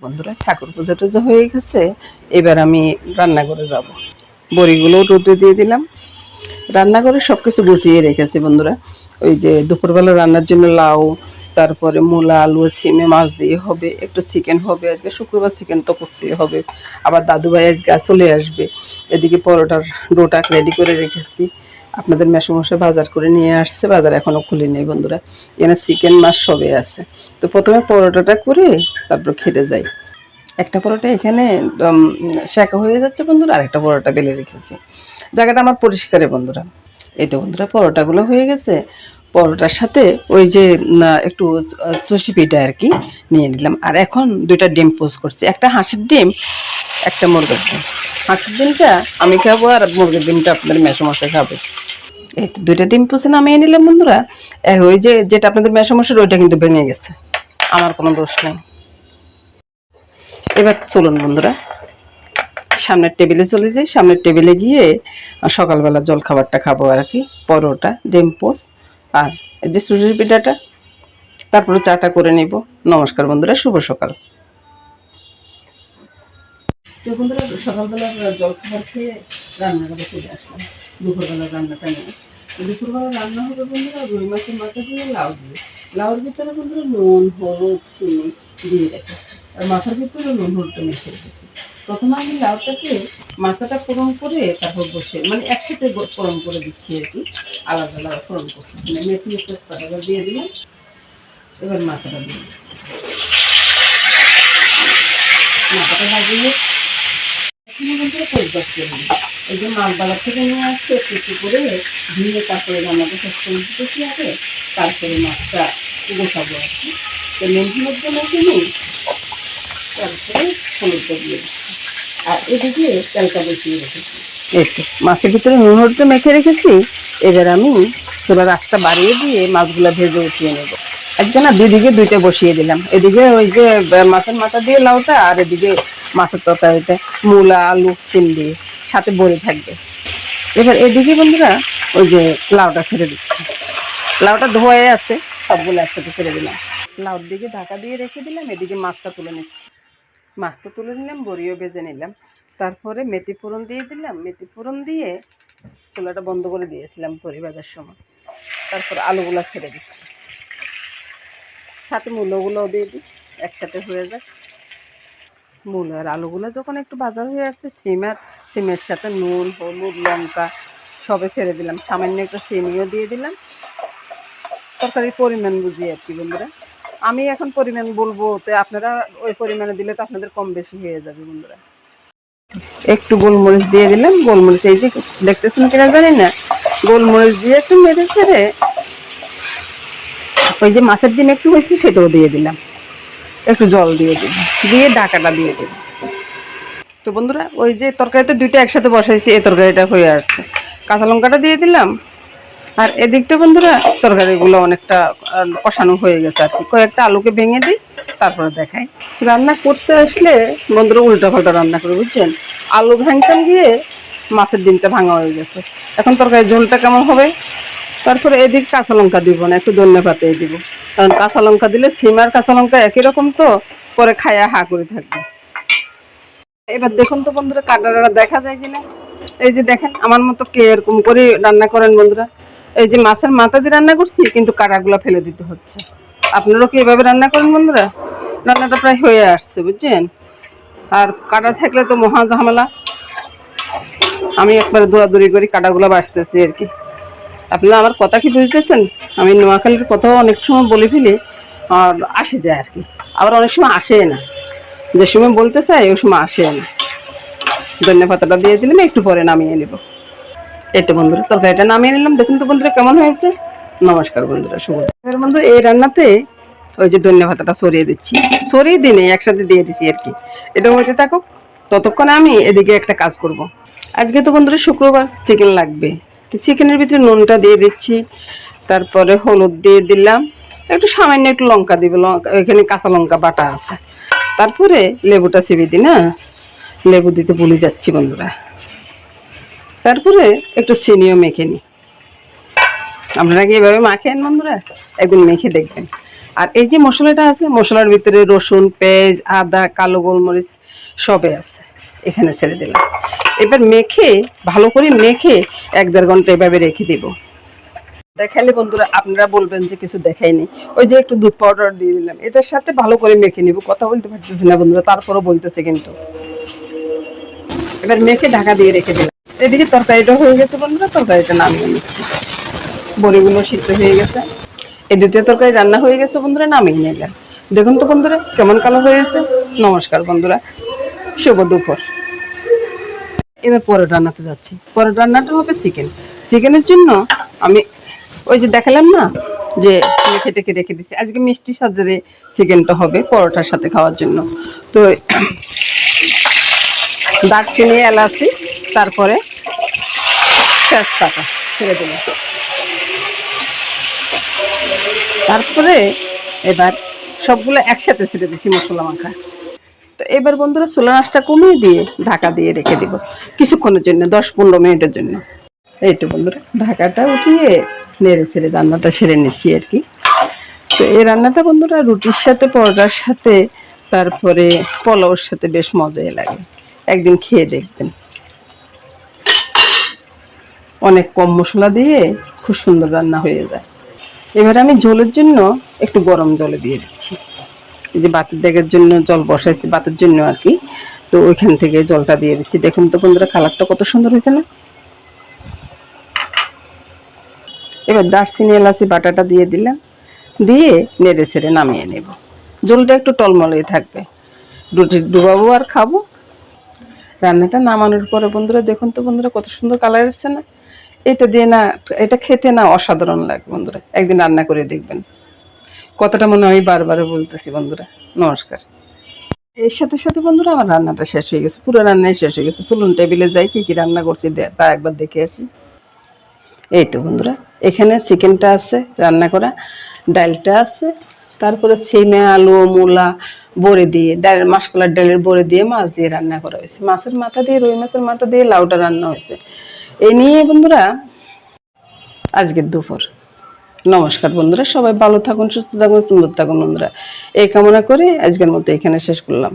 বন্ধুরা ঠাকুর পূজা টুজা হয়ে গেছে, এবার আমি রান্নাঘরে যাব। বড়িগুলো রোদে দিয়ে দিলাম, রান্নাঘরে সবকিছু গুছিয়ে রেখেছি বন্ধুরা। ওই যে দুপুরবেলা রান্নার জন্য লাউ, তারপরে মূলা, আলু, সিমে মাছ দিয়ে হবে, একটু চিকেন হবে, আজকে শুক্রবার চিকেন তো করতেই হবে। আবার দাদু ভাই আজকে চলে আসবে। এদিকে পরোটার ডোটা রেডি করে রেখেছি। আপনাদের মেসোমশাই বাজার করে নিয়ে আসছে, বাজার এখনো খুলিনি বন্ধুরা। এখানে চিকেন মাছ সবই আছে। তো প্রথমে পরোটাটা করে তারপর খেতে যাই। একটা পরোটা এখানে শেখা হয়ে যাচ্ছে বন্ধুরা, আরেকটা পরোটা বেলে রেখেছি। জায়গাটা আমার পরিষ্কারে বন্ধুরা। এই তো বন্ধুরা পরোটাগুলো হয়ে গেছে। পরোটার সাথে ওই যে একটু চষি পিঠা আর কি নিয়ে নিলাম। আর এখন দুইটা ডিম পোস্ট করছি, একটা হাঁসের ডিম, একটা মুরগির ডিম। হাঁসের ডিমটা আমি খাবো আর মুরগির ডিমটা আপনাদের মেসোমশাই খাবে। এই তো দুইটা ডিম পোস্ট নামিয়ে নিলাম বন্ধুরা। ওই যে যেটা আপনাদের মেসোমশাই ওইটা কিন্তু ভেঙে গেছে, আমার কোনো দোষ নেই। এবার চলুন বন্ধুরা সামনের টেবিলে চলে যাই। সামনের টেবিলে গিয়ে সকালবেলা জল খাবারটা খাবো আর কি, পরোটা, ডিম পোস্ট আর এই যে সুজির পিঠাটা, তারপরে চাটা করে নিব। নমস্কার বন্ধুরা, শুভ সকাল। তো বন্ধুরা সকালবেলা জল খাবার খেয়ে রান্নাঘরে চলে আসলাম। দুপুরবেলা রান্নাটা নিয়ে দুপুরবেলা রান্না হবে বন্ধুরা রুই মাছের মাথা দিয়ে লাউ দিয়ে। লাউর ভিতরে বন্ধুরা নুন, হলুদ, চিনি দিয়ে রেখেছি, আর মাথার ভিতরে নুন হলুদটা মেখে রেখেছি। প্রথমে আমি লাউটাকে মাথাটা ফোড়ন করে তারপর বসে মানে একসাথে ফোড়ন করে দিচ্ছি আর কি, আলাদা আলাদা ফোড়ন করছি। মানে মেথি তেজপাতা দিয়ে দিলাম, এবার মাথাটা দিয়ে দিচ্ছি। মাথাটা ভাজিয়ে এখানে বন্ধুরা পরিষ্কার করে নিই। এই যে মাছ বাজার থেকে নিয়ে আসছে একটু একটু করে ধুয়ে তারপরে রান্নাটা শেষ করে দিতেছি আগে, তারপরে মাছটা গোছাবো আর কি। তো নুন হলুদটা মেখে নিই, তারপরে হলুদটা দিয়ে দিচ্ছি। আর এদিকে তেলটা বসিয়ে রেখেছি। এই তো মাছের ভিতরে নুন হলুদটা মেখে রেখেছি। এবার আমি এবার আঁচটা বাড়িয়ে দিয়ে মাছগুলো ভেজে উঠিয়ে নেবো। আজকে না দুইদিকে দুইটা বসিয়ে দিলাম, এদিকে ওই যে মাছের মাথা দিয়ে লাউটা, আর এদিকে মাছের তরকারিতে মূলা, আলু, সিম দিয়ে সাথে বড়ি থাকবে। এবার এদিকে বন্ধুরা ওই যে লাউটা ছেড়ে দিচ্ছি। লাউটা ধোয়ে আছে, সবগুলো একসাথে ছেড়ে দিলাম। লাউর দিকে ঢাকা দিয়ে রেখে দিলাম, এদিকে মাছটা তুলে নিচ্ছি। মাছটা তুলে নিলাম, বড়িও ভেজে নিলাম। তারপরে মেথি ফোড়ন দিয়ে দিলাম, মেথি ফোড়ন দিয়ে চুলাটা বন্ধ করে দিয়েছিলাম বড়ি ভাজার সময়। তারপর আলুগুলো ছেড়ে দিচ্ছি, সাথে মূলোগুলোও দিয়ে দিই, একসাথে হয়ে যায়। মূল আর আলুগুলো যখন একটু ভাজা হয়ে আসছে, সিমের সাথে নুন, হলুদ, লঙ্কা সবে ছেড়ে দিলাম, সামান্য একটু চিনিও দিয়ে দিলাম। তরকারির পরিমাণ বুঝিয়ে আর কি বন্ধুরা। আমি এখন পরিমাণ বলবো, তো আপনারা ওই পরিমাণে দিলে তো আপনাদের কম বেশি হয়ে যাবে বন্ধুরা। একটু গোলমরিচ দিয়ে দিলাম, গোলমরিচ এই যে দেখতেছেন কিনা জানি না, গোলমরিচ দিয়ে একটু মেরে ছেড়ে ওই যে মাছের ডিম একটু হয়েছে সেটাও দিয়ে দিলাম, একটু জল দিয়ে দিলাম, দিয়ে ঢাকাটা দিয়ে দিলাম। তো বন্ধুরা ওই যে তরকারিটা দুইটা একসাথে বসাইছি, এই তরকারিটা হয়ে আসছে। কাঁচা লঙ্কাটা দিয়ে দিলাম, আর এদিকটা বন্ধুরা তরকারিগুলো অনেকটা কষানো হয়ে গেছে আর কি। কয়েকটা আলুকে ভেঙে দিই, তারপরে দেখাই। রান্না করতে আসলে বন্ধুরা উল্টা পাল্টা রান্না করে বুঝছেন। আলু ভাঙতাম গিয়ে মাছের ডিমটা ভাঙা হয়ে গেছে। এখন তরকারির ঝোলটা কেমন হবে। তারপরে এদিক কাঁচা লঙ্কা দিব না, একটু ধনে পাতা দিব, কারণ কাঁচা লঙ্কা দিলে সিম আর কাঁচা লঙ্কা একই রকম, তো পরে খায়া হা করে থাকবে। এবার দেখুন তো বন্ধুরা কাটাটা দেখা যায় কিনা। এই যে দেখেন আমার মতো কে এরকম করে রান্না করেন বন্ধুরা। এই যে মাছের মাথা দিয়ে রান্না করছি, কিন্তু কাটাগুলো ফেলে দিতে হচ্ছে। আপনারাও কি এভাবে রান্না করেন বন্ধুরা? রান্নাটা প্রায় হয়ে আসছে বুঝছেন, আর কাটা থাকলে তো মহা ঝামেলা। আমি একবারে দৌড়াদৌড়ি করি কাটাগুলো বাঁচতেছি আর কি। আপনারা আমার কথা কি বুঝতেছেন? আমি নোয়াখালীর কথাও অনেক সময় বলে ফেলি, আর আসে যায় আর কি, আবার অনেক সময় আসে না। যে সময় বলতে চাই ওই সময় আসে না। ধনে পাতাটা দিয়ে দিলাম, একটু পরে নামিয়ে নেব। এটা বন্ধুরা তরকারিটা নামিয়ে নিলাম, দেখুন তো বন্ধুরা কেমন হয়েছে। নমস্কার বন্ধুরা, শুভ বন্ধু। এই রান্নাতে ওই যে ধনে পাতাটা ছড়িয়ে দিচ্ছি, ছড়িয়ে দিনে একসাথে দিয়ে দিচ্ছি আর কি। এটা হতে থাকুক, ততক্ষণে আমি এদিকে একটা কাজ করব। আজকে তো বন্ধুরা শুক্রবার, চিকেন লাগবে। তো চিকেনের ভিতরে নুনটা দিয়ে দিচ্ছি, তারপরে হলুদ দিয়ে দিলাম, একটু সামান্য একটু লঙ্কা দিব, এখানে কাঁচা লঙ্কা বাটা আছে। তারপরে লেবুটা চিবি দিই না, লেবু দিতে ভুলে যাচ্ছি বন্ধুরা। তারপরে একটু চিনিও মেখে নিই। আপনারা কি এভাবে মাখেন বন্ধুরা? একদিন মেখে দেখবেন। আর এই যে মশলাটা আছে, মশলার ভিতরে রসুন, পেঁয়াজ, আদা, কালো গোলমরিচ সবে আছে, এখানে ছেড়ে দিলাম। এবার মেখে, ভালো করে মেখে 1-1.5 ঘন্টা এভাবে রেখে দিব। দেখালে বন্ধুরা আপনারা বলবেন যে কিছু দেখাইনি। ওই যে একটু দুধ পাউডার দিয়ে দিলাম, এটার সাথে ভালো করে মেখে নিব। কথা বলতে পারতেছি না বন্ধুরা, তারপরও বলতেছে কিন্তু। এবার মেখে ঢাকা দিয়ে রেখে দিলাম। এদিকে তরকারিটা হয়ে গেছে বন্ধুরা, তরকারিটা নামিয়ে নিচ্ছি। বড়িগুলো সিদ্ধ হয়ে গেছে, এই দ্বিতীয় তরকারি রান্না হয়ে গেছে বন্ধুরা, নামিয়ে নিলাম। দেখুন তো বন্ধুরা কেমন কালো হয়ে গেছে। নমস্কার বন্ধুরা, শুভ দুপুর। এবার পরের রান্নাতে যাচ্ছি। পরের রান্নাটা হবে চিকেন। চিকেনের জন্য আমি ওই যে দেখালাম না যে মেখে টেকে রেখে দিচ্ছি, আজকে মিষ্টি সাজরে চিকেনটা হবে পরোটার সাথে খাওয়ার জন্য। তো দারচিনি, এলাচি, তারপরে তেজপাতা ছেড়ে দিলাম। তারপরে এবার সবগুলো একসাথে ছেড়ে দিচ্ছি মশলা মাখা। তো এবার বন্ধুরা চুলা আঁচটা কমিয়ে দিয়ে ঢাকা দিয়ে রেখে দিব কিছুক্ষণের জন্য, 10-15 মিনিটের জন্য। এই তো বন্ধুরা ঢাকাটা উঠিয়ে নেড়ে ছেড়ে রান্নাটা সেরে নিচ্ছি আর কি। তো এই রান্নাটা বন্ধুরা রুটির সাথে, পরোটার সাথে, তারপরে পোলাওর সাথে বেশ মজাই লাগে। একদিন খেয়ে দেখবেন। অনেক কম মশলা দিয়ে খুব সুন্দর রান্না হয়ে যায়। এবার আমি ঝোলের জন্য একটু গরম জলে দিয়ে দিচ্ছি। এই যে বাতের দাগের জন্য জল বসাইছি, বাতের জন্য আর কি। তো ওইখান থেকে জলটা দিয়ে দিচ্ছি। দেখুন তো বন্ধুরা কালারটা কত সুন্দর হয়েছে না। এবার দারচিনি, এলাচি বাটাটা দিয়ে দিলাম, দিয়ে নেড়ে ছেড়ে নামিয়ে নেব। ঝোলটা একটু টলমলেই থাকবে, রুটি ডুবাবো আর খাবো। রান্নাটা নামানোর পরে বন্ধুরা দেখুন তো বন্ধুরা কত সুন্দর কালার এসছে না। এটা দিয়ে না, এটা খেতে না অসাধারণ লাগে বন্ধুরা, একদিন রান্না করে দেখবেন। কথাটা মনে হয় বারবার বলতেছি বন্ধুরা। নমস্কার। এর সাথে সাথে বন্ধুরা আমার রান্নাটা শেষ হয়ে গেছে, পুরো রান্নাই শেষ হয়ে গেছে। চলুন টেবিলে যাই, কি কি রান্না করছি তা একবার দেখে আসি। এই তো বন্ধুরা এখানে চিকেনটা আছে রান্না করা, ডালটা আছে, তারপরে সিমে, আলু, মূলা, বড়ি দিয়ে ডাল, মাসকলার ডালের বড়ি দিয়ে, মাছ দিয়ে রান্না করা হয়েছে। মাছের মাথা দিয়ে, রুই মাছের মাথা দিয়ে লাউটা রান্না হয়েছে। এই নিয়ে বন্ধুরা আজকের দুপুর। নমস্কার বন্ধুরা, সবাই ভালো থাকুন, সুস্থ থাকুন, সুন্দর থাকুন বন্ধুরা। এই কামনা করে আজকের মতো এখানে শেষ করলাম।